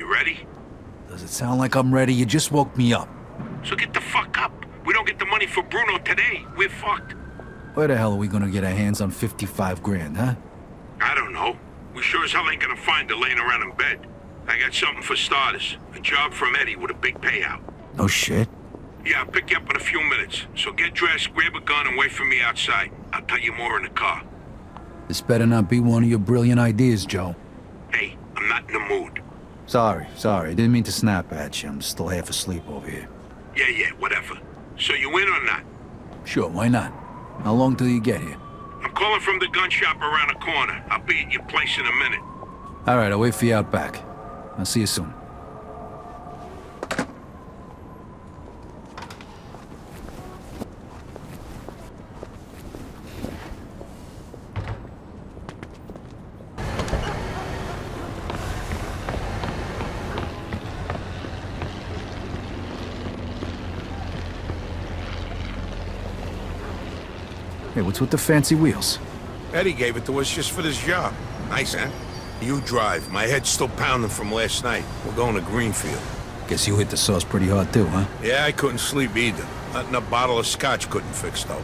You ready? Does it sound like I'm ready? You just woke me up. So get the fuck up. We don't get the money for Bruno today, we're fucked. Where the hell are we gonna get our hands on 55 grand, huh? I don't know. We sure as hell ain't gonna find her laying around in bed. I got something for starters. A job from Eddie with a big payout. No shit. Yeah, I'll pick you up in a few minutes. So get dressed, grab a gun, and wait for me outside. I'll tell you more in the car. This better not be one of your brilliant ideas, Joe. Hey, I'm not in the mood. Sorry. I didn't mean to snap at you. I'm still half asleep over here. Yeah, whatever. So you in or not? Sure, why not? How long till you get here? I'm calling from the gun shop around the corner. I'll be at your place in a minute. All right, I'll wait for you out back. I'll see you soon. Hey, what's with the fancy wheels? Eddie gave it to us just for this job. Nice, huh? You drive. My head's still pounding from last night. We're going to Greenfield. Guess you hit the sauce pretty hard too, huh? Yeah, I couldn't sleep either. Nothing a bottle of scotch couldn't fix, though.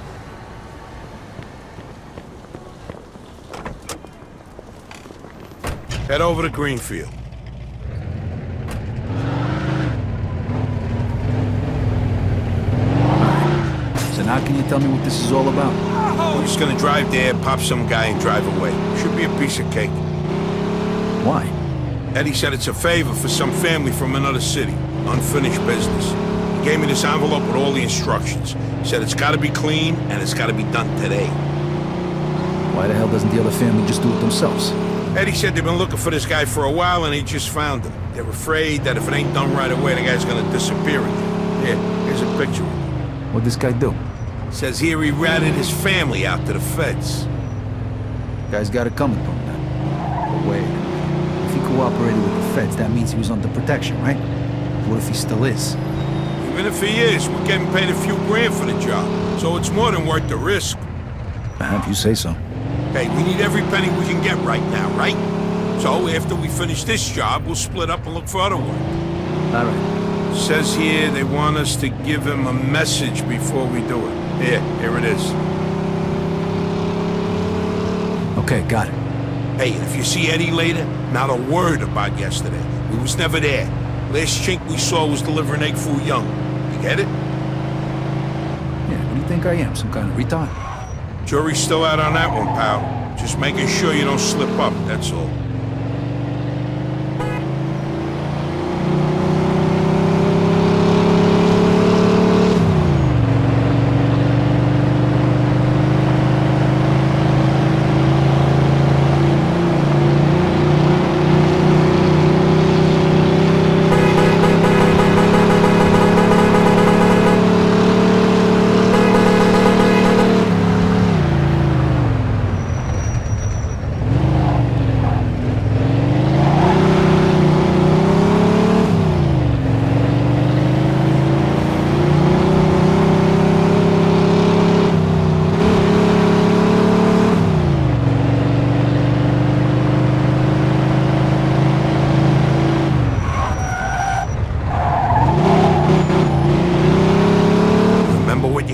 Head over to Greenfield. So now can you tell me what this is all about? We're just gonna drive there, pop some guy, and drive away. Should be a piece of cake. Why? Eddie said it's a favor for some family from another city. Unfinished business. He gave me this envelope with all the instructions. Said it's gotta be clean, and it's gotta be done today. Why the hell doesn't the other family just do it themselves? Eddie said they've been looking for this guy for a while, and he just found him. They're afraid that if it ain't done right away, the guy's gonna disappear again. Here, here's a picture. What'd this guy do? Says here he ratted his family out to the feds. Guy's got it coming to him now. But wait, if he cooperated with the feds, that means he was under protection, right? What if he still is? Even if he is, we're getting paid a few grand for the job, so it's more than worth the risk. If you say so. Hey, we need every penny we can get right now, right? So after we finish this job, we'll split up and look for other work. All right. Says here they want us to give him a message before we do it. Here it is. Okay, got it. Hey, and if you see Eddie later, not a word about yesterday. We was never there. Last chink we saw was delivering egg foo young. You get it? Yeah, what do you think I am? Some kind of retard? Jury's still out on that one, pal. Just making sure you don't slip up, that's all.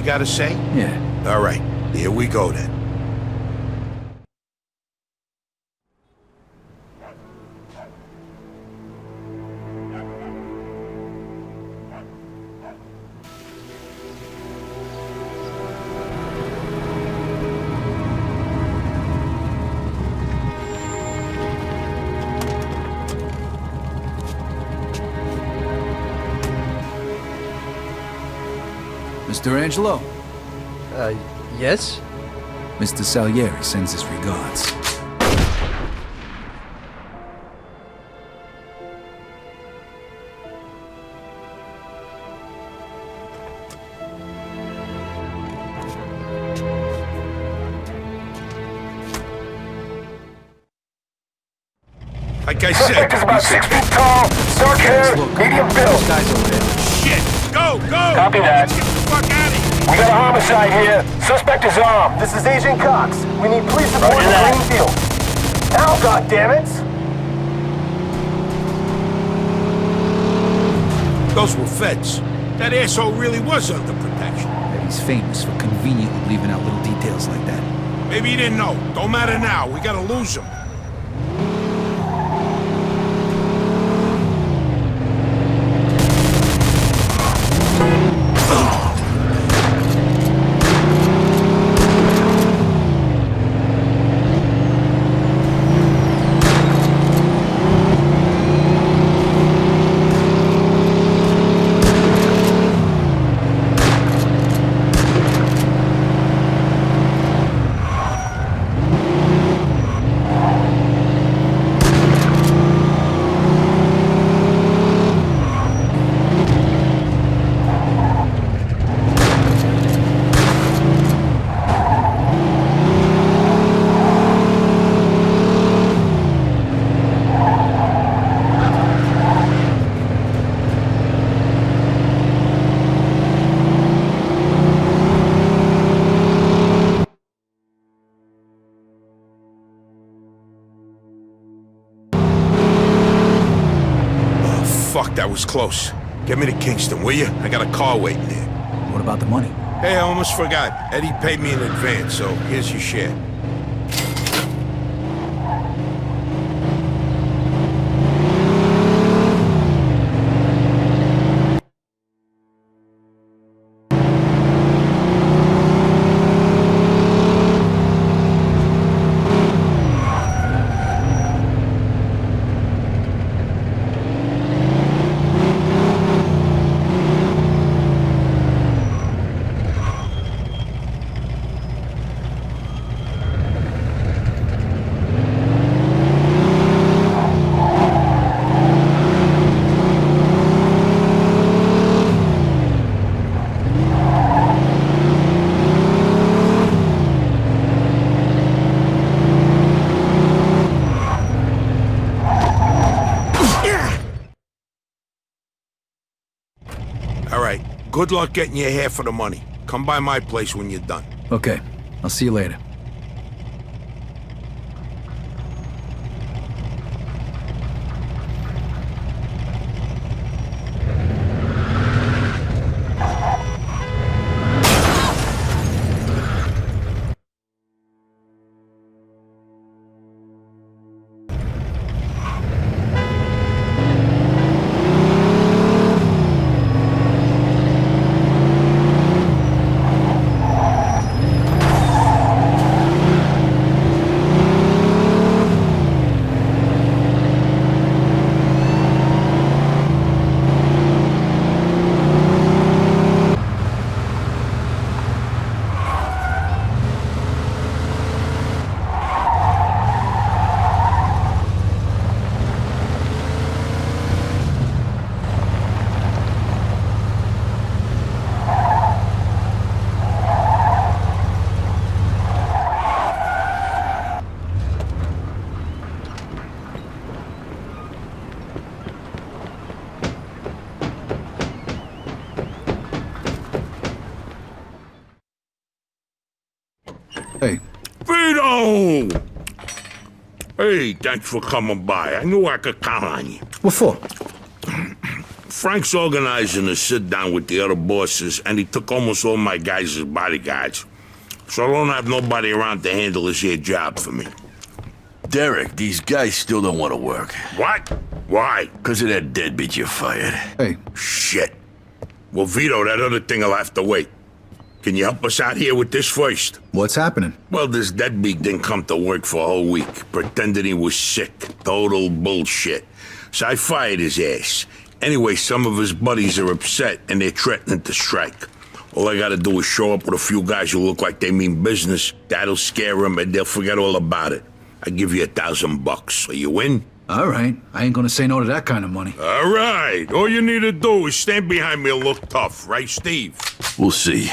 Gotta say? Yeah. All right, here we go then. Mr. Angelo? Yes? Mr. Salieri sends his regards. Like I said, Suspect is about 6 feet tall, dark hair, medium build. Guys over there. Shit! Go! Copy that. Let's get the fuck out of here! We got a homicide here. Suspect is armed. This is Agent Cox. We need police support in Greenfield. Now, goddammit! Those were feds. That asshole really was under protection. Eddie's famous for conveniently leaving out little details like that. Maybe he didn't know. Don't matter now. We gotta lose him. Fuck, that was close. Get me to Kingston, will you? I got a car waiting there. What about the money? Hey, I almost forgot. Eddie paid me in advance, so here's your share. Good luck getting your half of the money. Come by my place when you're done. Okay, I'll see you later. Hey. Vito! Hey, thanks for coming by. I knew I could count on you. What for? Frank's organizing a sit-down with the other bosses, and he took almost all my guys as bodyguards. So I don't have nobody around to handle this here job for me. Derek, these guys still don't want to work. What? Why? Because of that deadbeat you fired. Hey. Shit. Well, Vito, that other thing will have to wait. Can you help us out here with this first? What's happening? Well, this deadbeat didn't come to work for a whole week, pretending he was sick. Total bullshit. So I fired his ass. Anyway, some of his buddies are upset, and they're threatening to strike. All I gotta do is show up with a few guys who look like they mean business. That'll scare them, and they'll forget all about it. I give you $1,000. Are you in? All right. I ain't gonna say no to that kind of money. All right. All you need to do is stand behind me and look tough, right, Steve? We'll see.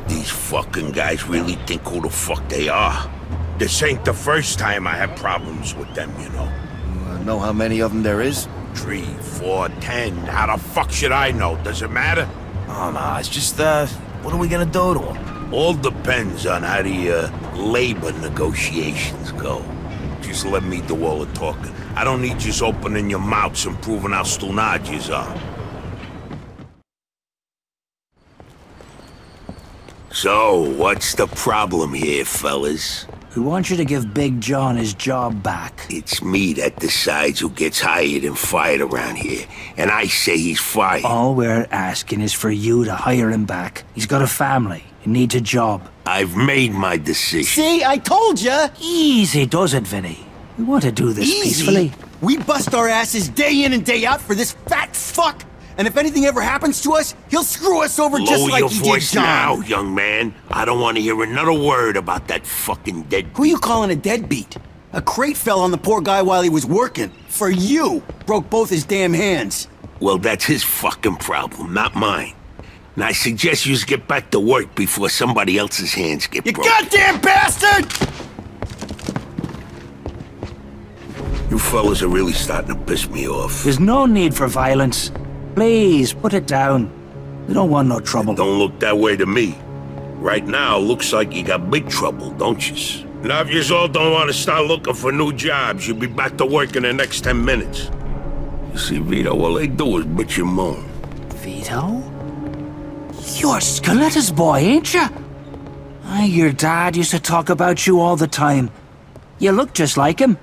These fucking guys really think who the fuck they are. This ain't the first time I had problems with them, you know. Know how many of them there is? 3, 4, 10. How the fuck should I know? Does it matter? Oh, no, it's just, what are we gonna do to them? All depends on how the labor negotiations go. Just let me do all the talking. I don't need just opening your mouths and proving how stunad yous are. So, what's the problem here, fellas? We want you to give Big John his job back. It's me that decides who gets hired and fired around here, and I say he's fired. All we're asking is for you to hire him back. He's got a family. He needs a job. I've made my decision. See, I told ya! Easy does it, Vinny. We want to do this peacefully. We bust our asses day in and day out for this fat fuck! And if anything ever happens to us, he'll screw us over just Lower like your he voice did John. now, young man. I don't want to hear another word about that fucking dead. Who you calling a deadbeat? A crate fell on the poor guy while he was working. For you! Broke both his damn hands. Well, that's his fucking problem, not mine. And I suggest you get back to work before somebody else's hands get You broken. goddamn bastard! You fellas are really starting to piss me off. There's no need for violence. Please, put it down. We don't want no trouble. Don't look that way to me. Right now, looks like you got big trouble, don't yous? Now, if yous all don't want to start looking for new jobs, you'll be back to work in the next 10 minutes. You see, Vito, all they do is bitch and moan. Vito? You're Scaletta's boy, ain't you? Your dad used to talk about you all the time. You look just like him.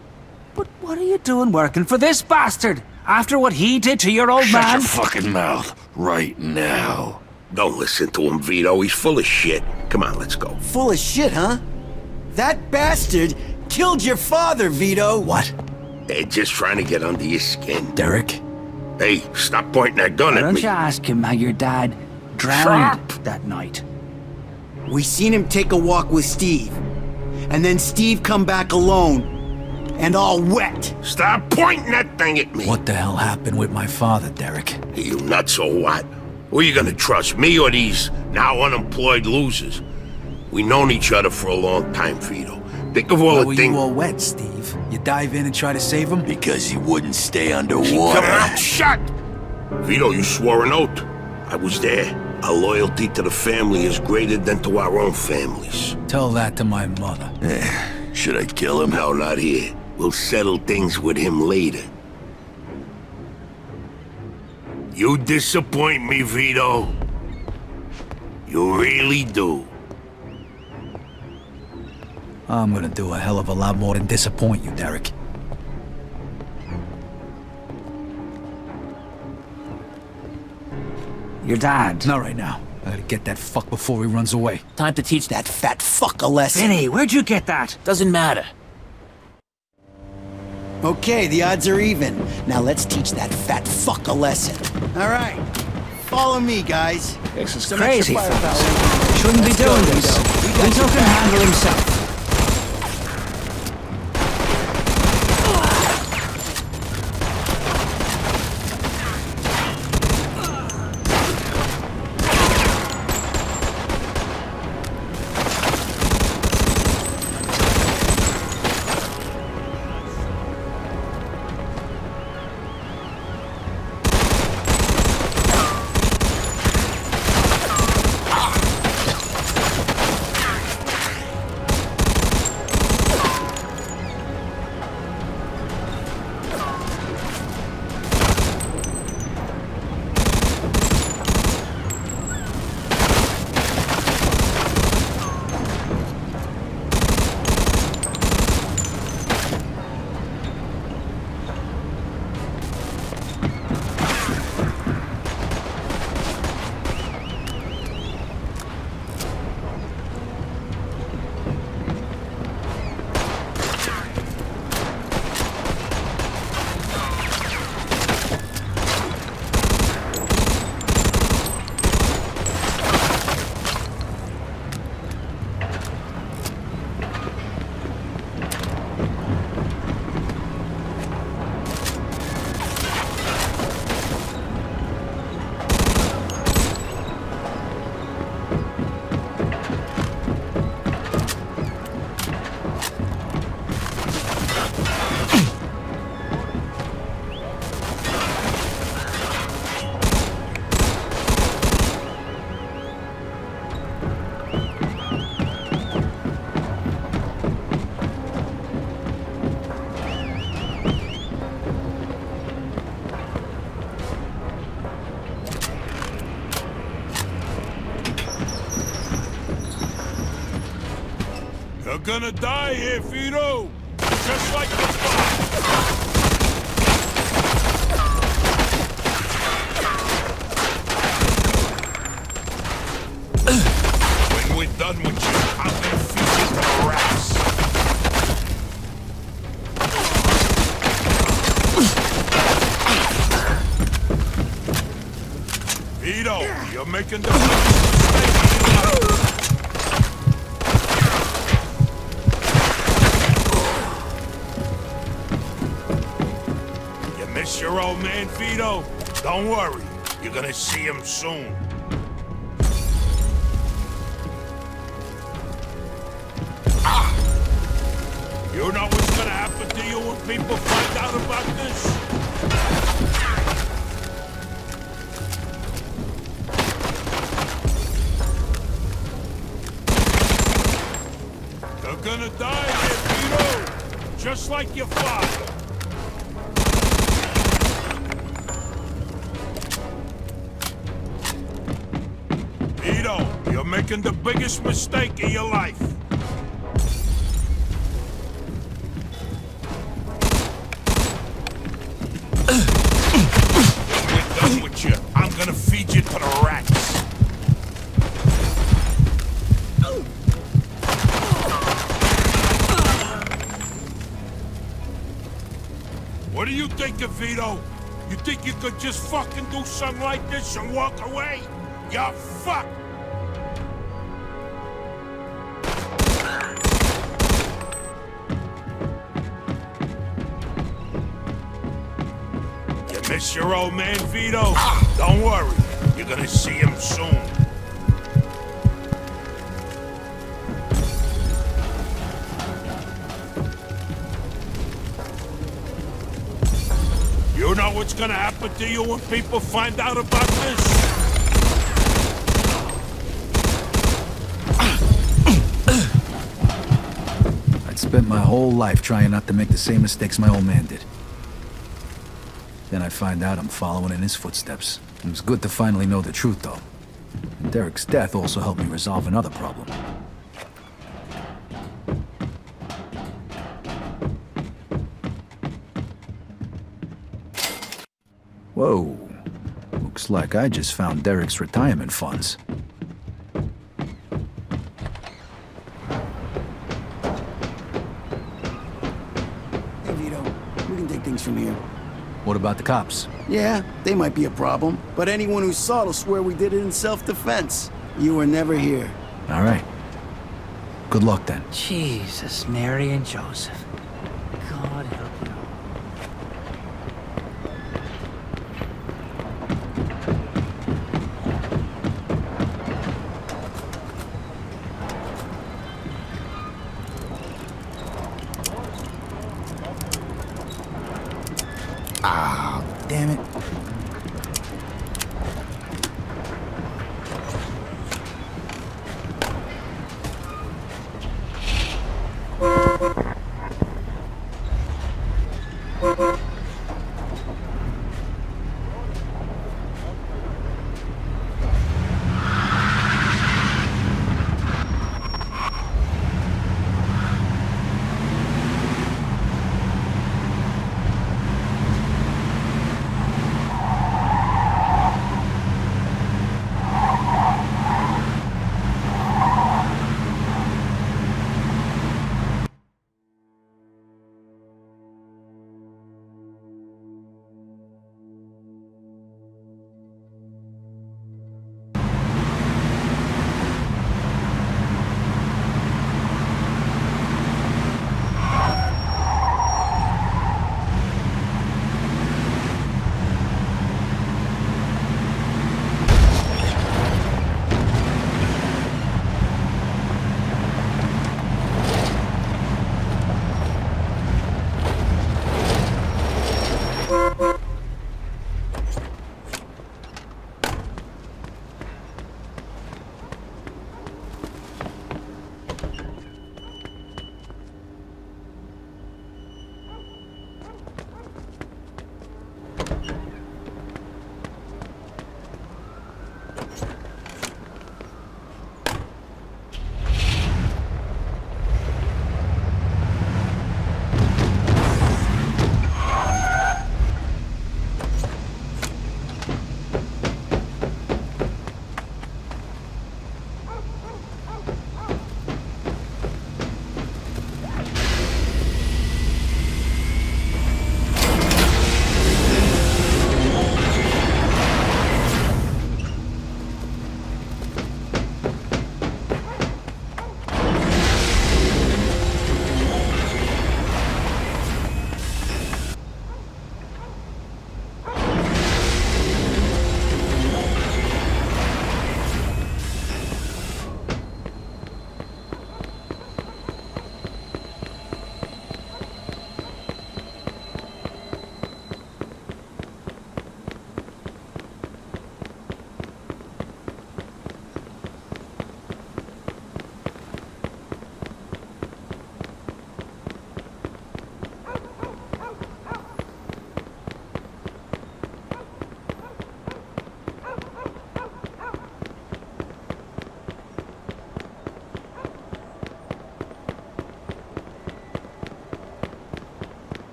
But what are you doing working for this bastard? After what he did to your old Shut man? your fucking mouth right now. Don't listen to him, Vito. He's full of shit. Come on, let's go. Full of shit, huh? That bastard killed your father, Vito! What? They're just trying to get under your skin. Derek? Hey, stop pointing that gun Why at don't me. you ask him how your dad drowned that night? We seen him take a walk with Steve. And then Steve come back alone. And all wet. Stop pointing that thing at me. What the hell happened with my father, Derek? You nuts or what? Who are you gonna trust, me or these now unemployed losers? We known each other for a long time, Vito. Think of all Why the were things. you all wet, Steve? You dive in and try to save him? Because he wouldn't stay underwater. Come out, shut! Vito, you swore an oath. I was there. Our loyalty to the family is greater than to our own families. Tell that to my mother. Should I kill him? No, not here. We'll settle things with him later. You disappoint me, Vito. You really do. I'm gonna do a hell of a lot more than disappoint you, Derek. Your dad? Not right now. I gotta get that fuck before he runs away. Time to teach that fat fuck a lesson. Vinny, where'd you get that? Doesn't matter. Okay, the odds are even. Now let's teach that fat fuck a lesson. All right. Follow me, guys. This is Some crazy, extra fellas. firepower. Shouldn't be Let's go, doing this. Vito. We got Vito your can back. handle himself. gonna die here, Vito! Just like the father! When we're done with you, I'm gonna feed you to the rats. Vito, you're making the biggest mistake. You miss your old man, Vito? Don't worry, you're gonna see him soon. You know what's gonna happen to you when people find out about this? You're gonna die here, Vito! Just like your father! Vito, you're making the biggest mistake of your life! With you, I'm gonna feed you to the rats. What do you think of Vito? You think you could just fucking do something like this and walk away? You're fucked! Miss your old man, Vito? Don't worry, you're gonna see him soon. You know what's gonna happen to you when people find out about this? I'd spent my whole life trying not to make the same mistakes my old man did. Then I find out I'm following in his footsteps. It was good to finally know the truth, though. And Derek's death also helped me resolve another problem. Whoa. Looks like I just found Derek's retirement funds. Hey, Vito, we can take things from here. What about the cops? Yeah, they might be a problem, but anyone who saw it'll swear we did it in self-defense. You were never here. All right. Good luck, then. Jesus, Mary and Joseph. God help you. Damn it.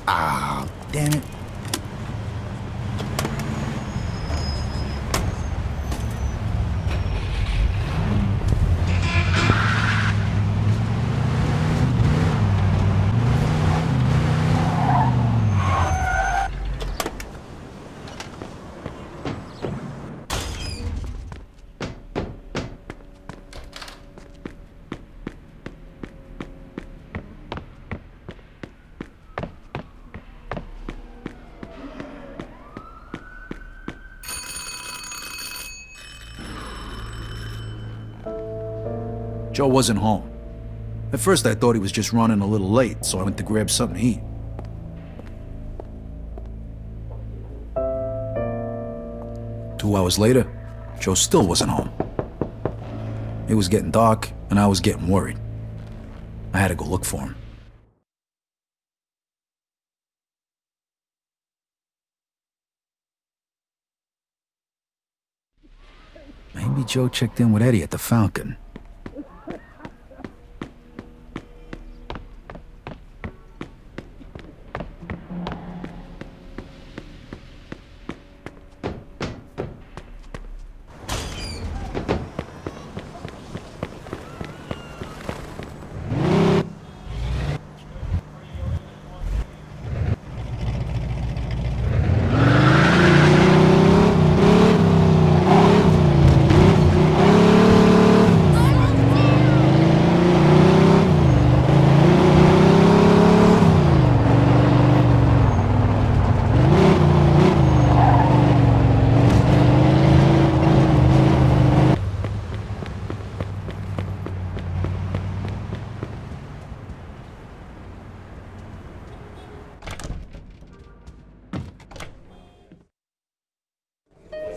Ah, damn it. Joe wasn't home. At first I thought he was just running a little late, so I went to grab something to eat. Two hours later, Joe still wasn't home. It was getting dark, and I was getting worried. I had to go look for him. Maybe Joe checked in with Eddie at the Falcon.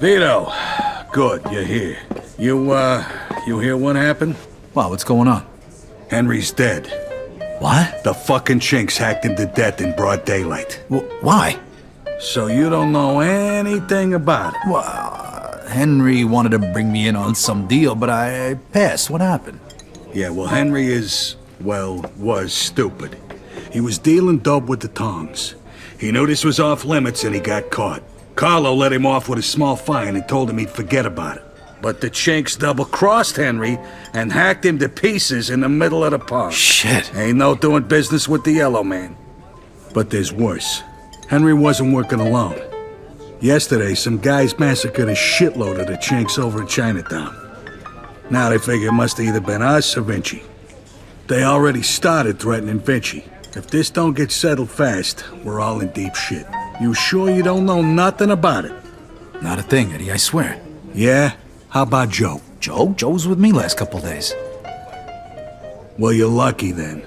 Vito, good, you're here. You hear what happened? Wow, what's going on? Henry's dead. What? The fucking chinks hacked him to death in broad daylight. Why? So you don't know anything about it? Well, Henry wanted to bring me in on some deal, but I passed. What happened? Yeah, well, Henry was stupid. He was dealing dope with the tongs. He knew this was off limits and he got caught. Carlo let him off with a small fine and told him he'd forget about it. But the chinks double-crossed Henry and hacked him to pieces in the middle of the park. Shit. Ain't no doing business with the yellow man. But there's worse. Henry wasn't working alone. Yesterday, some guys massacred a shitload of the chinks over in Chinatown. Now they figure it must have either been us or Vinci. They already started threatening Vinci. If this don't get settled fast, we're all in deep shit. You sure you don't know nothing about it? Not a thing, Eddie, I swear. Yeah? How about Joe? Joe? Joe was with me last couple days. Well, you're lucky then.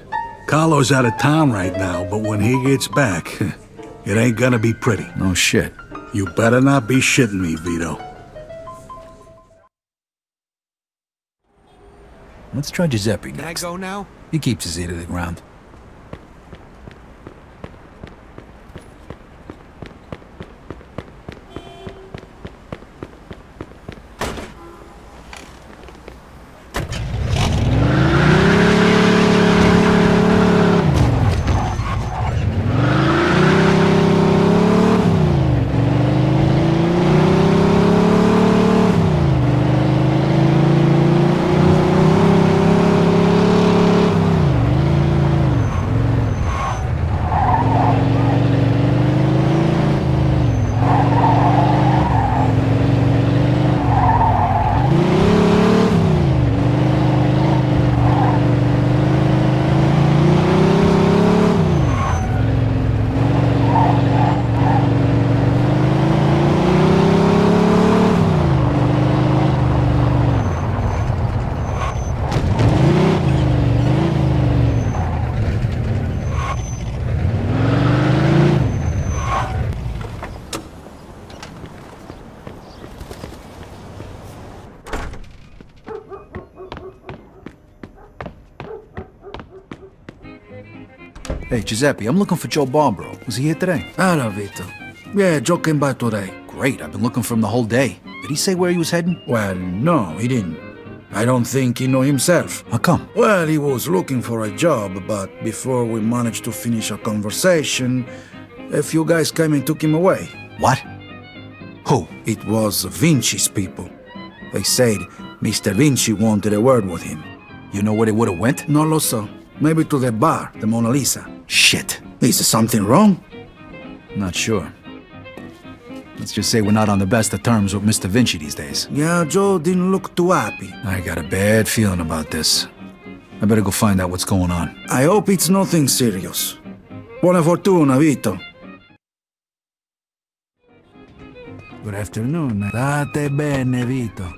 Carlo's out of town right now, but when he gets back, it ain't gonna be pretty. No shit. You better not be shitting me, Vito. Let's try Giuseppe Can I next. go now? He keeps his ear to the ground. Hey, Giuseppe, I'm looking for Joe Barbaro. Was he here today? Hello, Vito. Yeah, Joe came by today. Great, I've been looking for him the whole day. Did he say where he was heading? Well, no, he didn't. I don't think he know himself. How come? Well, he was looking for a job, but before we managed to finish our conversation, A few guys came and took him away. What? Who? It was Vinci's people. They said Mr. Vinci wanted a word with him. You know where they would've went? No lo so. Maybe to the bar, the Mona Lisa. Shit. Is there something wrong? Not sure. Let's just say we're not on the best of terms with Mr. Vinci these days. Yeah, Joe didn't look too happy. I got a bad feeling about this. I better go find out what's going on. I hope it's nothing serious. Buona fortuna, Vito. Good afternoon. State bene, Vito.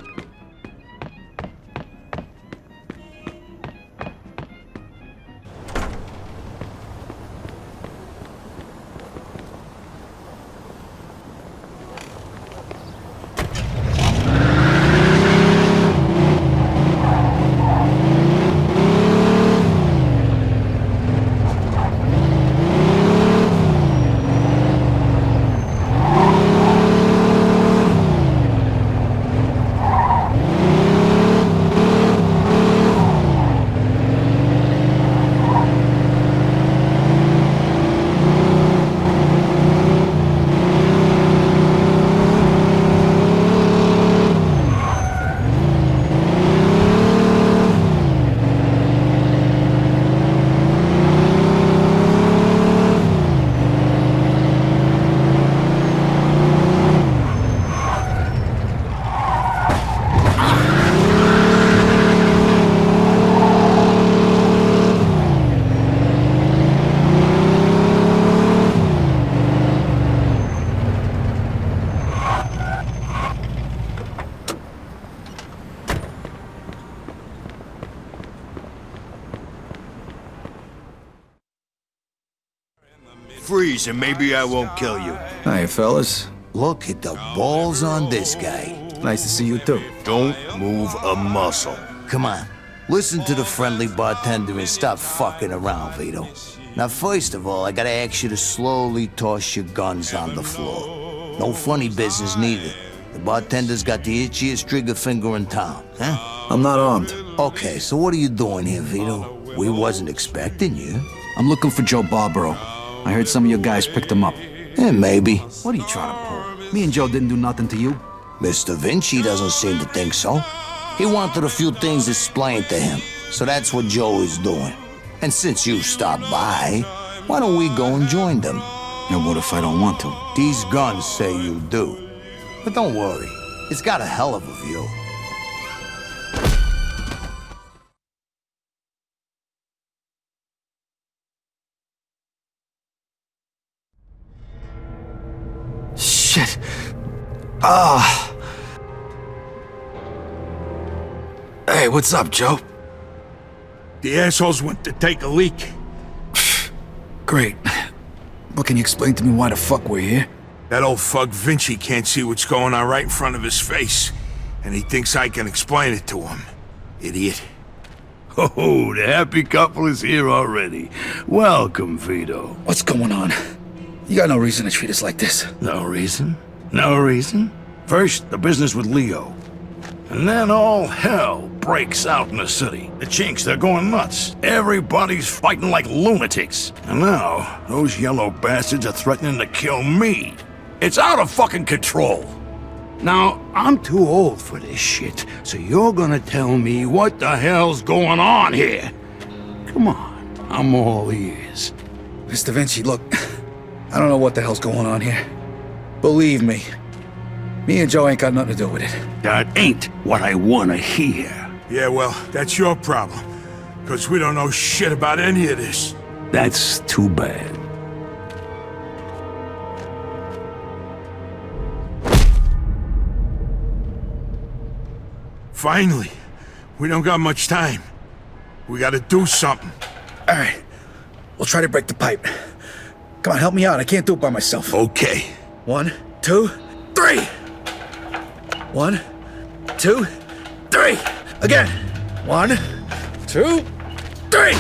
Freeze and maybe I won't kill you. Hi, fellas. Look at the balls on this guy. Nice to see you, too. Don't move a muscle. Come on, listen to the friendly bartender and stop fucking around, Vito. Now, first of all, I gotta ask you to slowly toss your guns on the floor. No funny business, neither. The bartender's got the itchiest trigger finger in town, huh? I'm not armed. Okay, so what are you doing here, Vito? We wasn't expecting you. I'm looking for Joe Barbaro. I heard some of your guys picked him up. Yeah, maybe. What are you trying to pull? Me and Joe didn't do nothing to you. Mr. Vinci doesn't seem to think so. He wanted a few things explained to him, so that's what Joe is doing. And since you stopped by, why don't we go and join them? And what if I don't want to? These guns say you do. But don't worry, it's got a hell of a view. Shit. Ah. Hey, what's up, Joe? The assholes went to take a leak. Great. But can you explain to me why the fuck we're here? That old fuck Vinci can't see what's going on right in front of his face. And he thinks I can explain it to him. Idiot. Oh, the happy couple is here already. Welcome, Vito. What's going on? You got no reason to treat us like this. No reason? No reason? First, the business with Leo. And then all hell breaks out in the city. The chinks, they're going nuts. Everybody's fighting like lunatics. And now, those yellow bastards are threatening to kill me. It's out of fucking control. Now, I'm too old for this shit, so you're gonna tell me what the hell's going on here. Come on, I'm all ears. Mr. Vinci, look, I don't know what the hell's going on here. Believe me, me and Joe ain't got nothing to do with it. That ain't what I wanna hear. Yeah, well, that's your problem. Because we don't know shit about any of this. That's too bad. Finally. We don't got much time. We gotta do something. All right, we'll try to break the pipe. Come on, help me out. I can't do it by myself. Okay. 1, 2, 3. 1, 2, 3. Again. 1, 2, 3.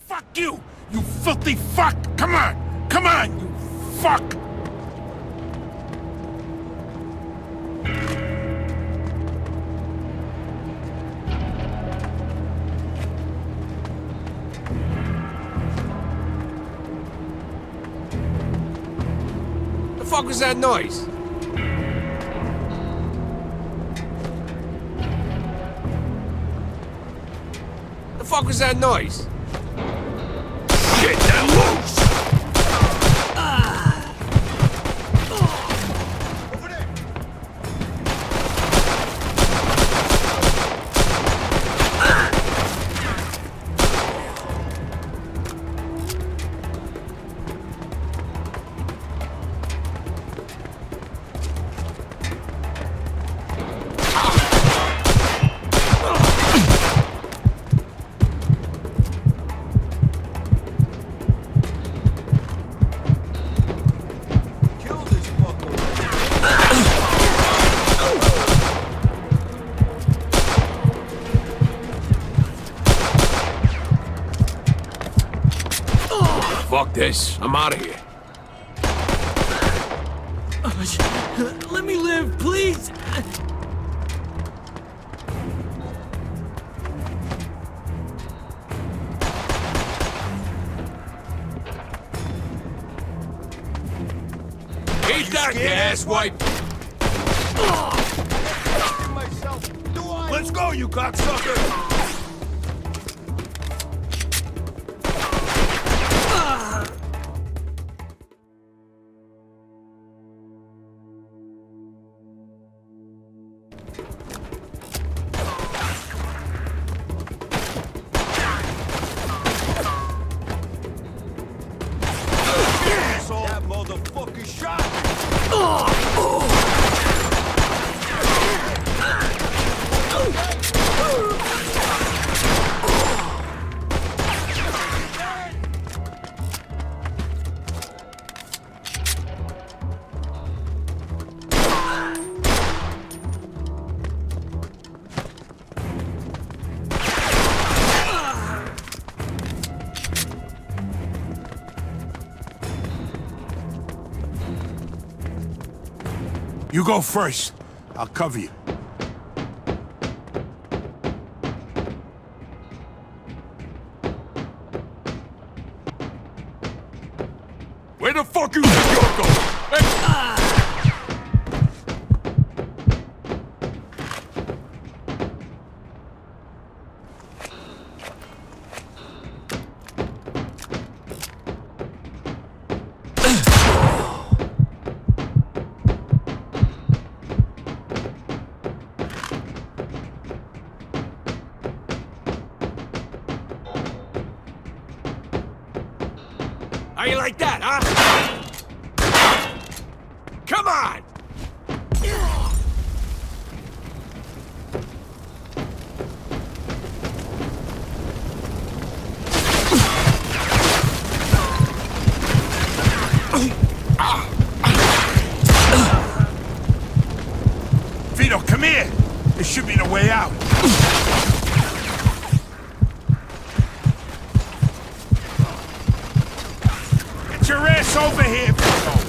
Fuck you! You filthy fuck! Come on! Come on, you fuck! fuck was that noise? The fuck was that noise? Get them loose! Fuck this. I'm out of here. Let me live, please! Eat that, you asswipe! Let's go, you cocksucker! That motherfucker shot You go first. I'll cover you. Where the fuck you think you're going? Hey. How you like that, huh? Come on! Vito, come here. This should be the way out. Get your ass over here, Vito.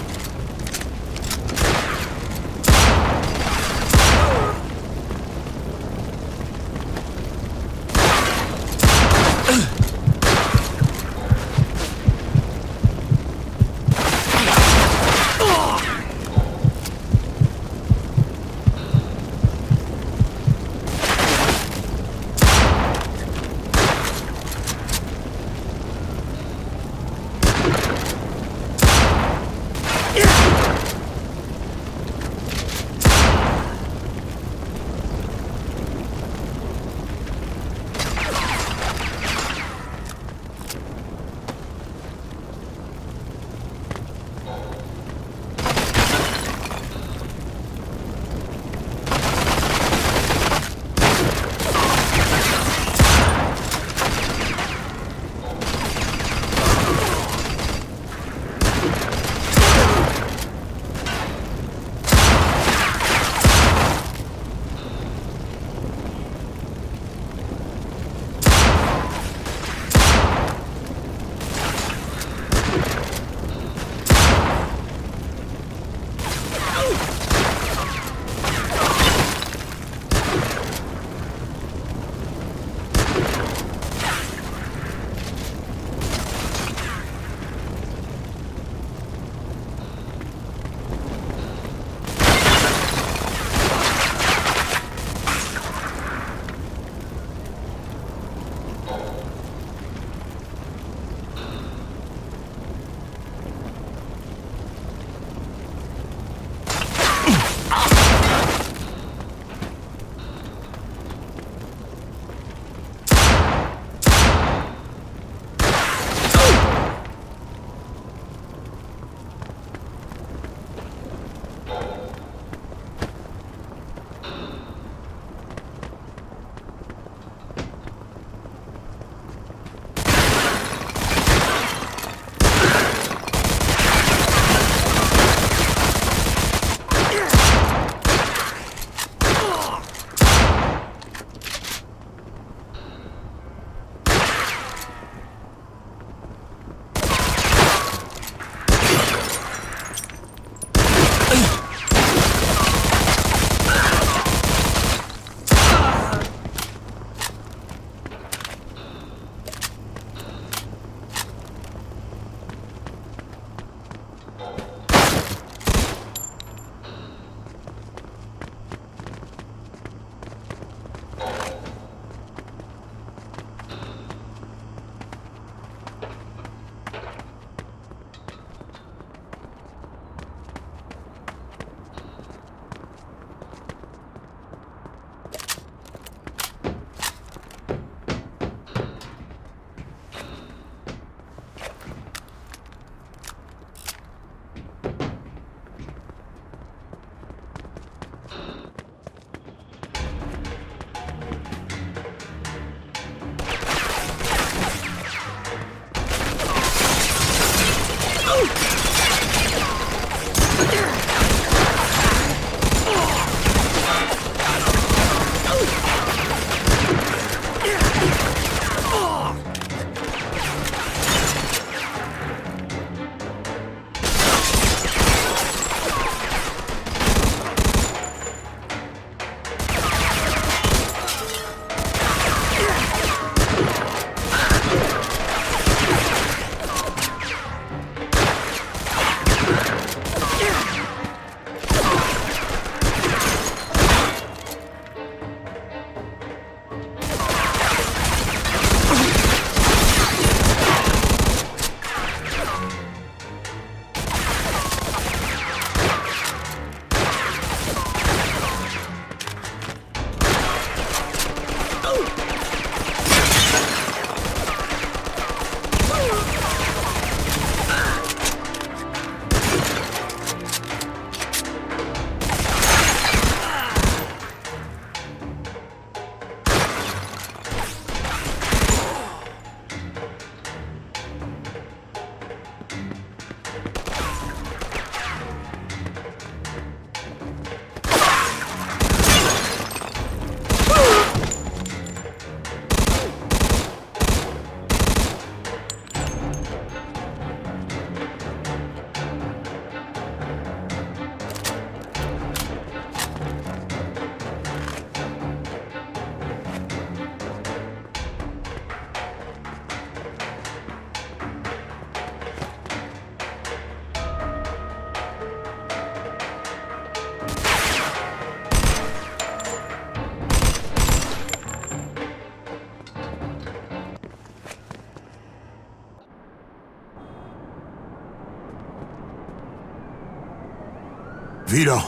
Vito,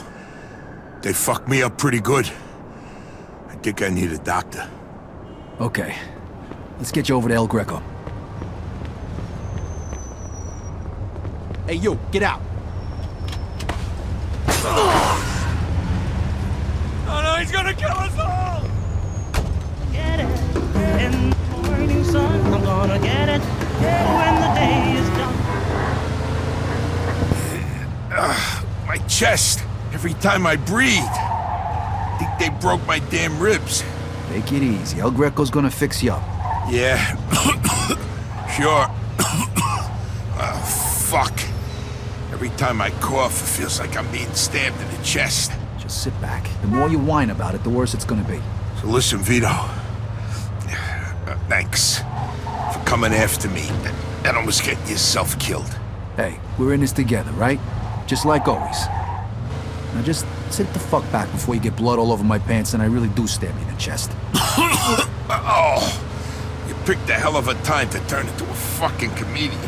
they fucked me up pretty good. I think I need a doctor. Okay. Let's get you over to El Greco. Hey, you, get out. Oh no, he's gonna kill us all! Get it in the morning sun. I'm gonna get it when the day is done. My chest. Every time I breathe. I think they broke my damn ribs. Take it easy. El Greco's gonna fix you up. Yeah. Sure. Fuck. Every time I cough, it feels like I'm being stabbed in the chest. Just sit back. The more you whine about it, the worse it's gonna be. So listen, Vito. Thanks for coming after me and almost getting yourself killed. Hey, we're in this together, right? Just like always. Now just sit the fuck back before you get blood all over my pants and I really do stab you in the chest. Oh, you picked a hell of a time to turn into a fucking comedian.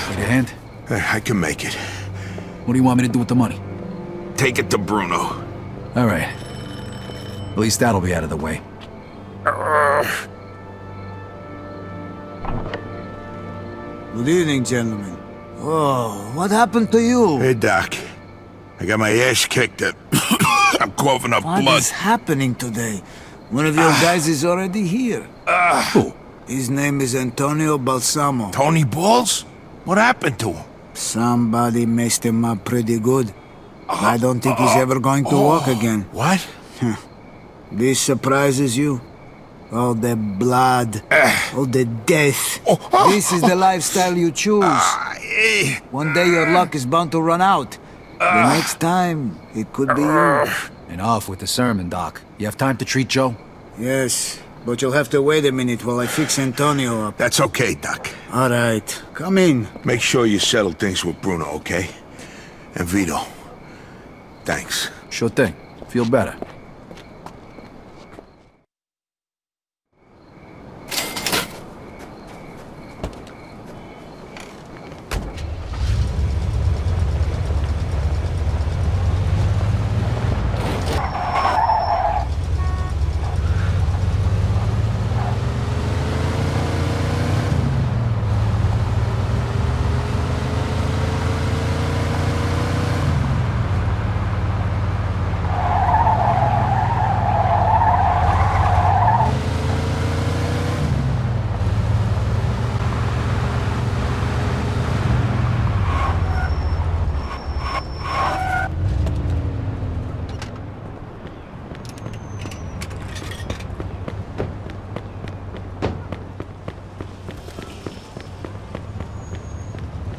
Need a hand? I can make it. What do you want me to do with the money? Take it to Bruno. All right. At least that'll be out of the way. Good evening, gentlemen. Oh, what happened to you? Hey, Doc. I got my ass kicked at coughing up What blood. is happening today? One of your guys is already here. Who? His name is Antonio Balsamo. Tony Balls? What happened to him? Somebody messed him up pretty good. I don't think he's ever going to walk again. What? This surprises you? All the blood, all the death. This is the lifestyle you choose. One day your luck is bound to run out. The next time, it could be you. And off with the sermon, Doc. You have time to treat Joe? Yes, but you'll have to wait a minute while I fix Antonio up. That's okay, Doc. All right, come in. Make sure you settle things with Bruno, okay? And Vito. Thanks. Sure thing. Feel better.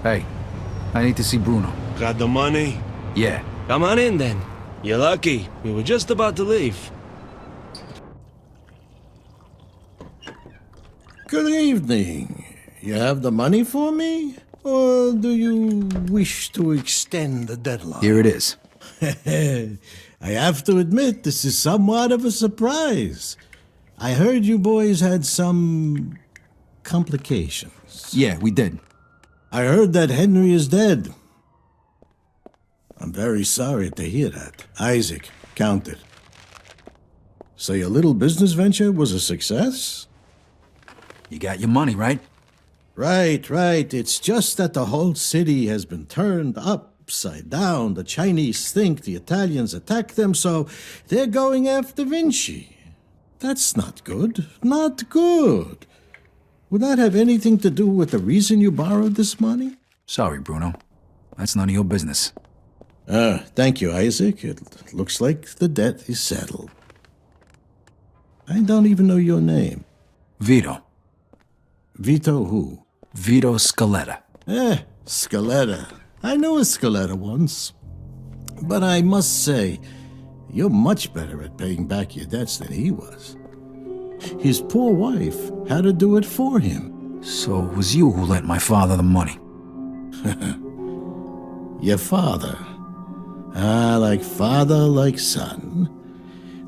Hey, I need to see Bruno. Got the money? Yeah. Come on in then. You're lucky. We were just about to leave. Good evening. You have the money for me? Or do you wish to extend the deadline? Here it is. I have to admit, this is somewhat of a surprise. I heard you boys had some complications. Yeah, we did. I heard that Henry is dead. I'm very sorry to hear that. Isaac, count it. So your little business venture was a success? You got your money, right? Right. It's just that the whole city has been turned upside down. The Chinese think the Italians attacked them, so they're going after Vinci. That's not good. Not good. Would that have anything to do with the reason you borrowed this money? Sorry, Bruno. That's none of your business. Thank you, Isaac. It looks like the debt is settled. I don't even know your name. Vito. Vito who? Vito Scaletta. Scaletta. I knew a Scaletta once. But I must say, you're much better at paying back your debts than he was. His poor wife had to do it for him. So it was you who lent my father the money? Your father. Like father, like son.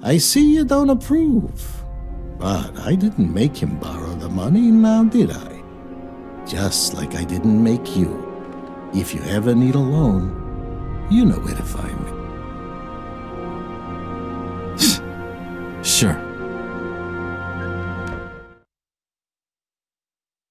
I see you don't approve. But I didn't make him borrow the money, now did I? Just like I didn't make you. If you ever need a loan, you know where to find me. Sure.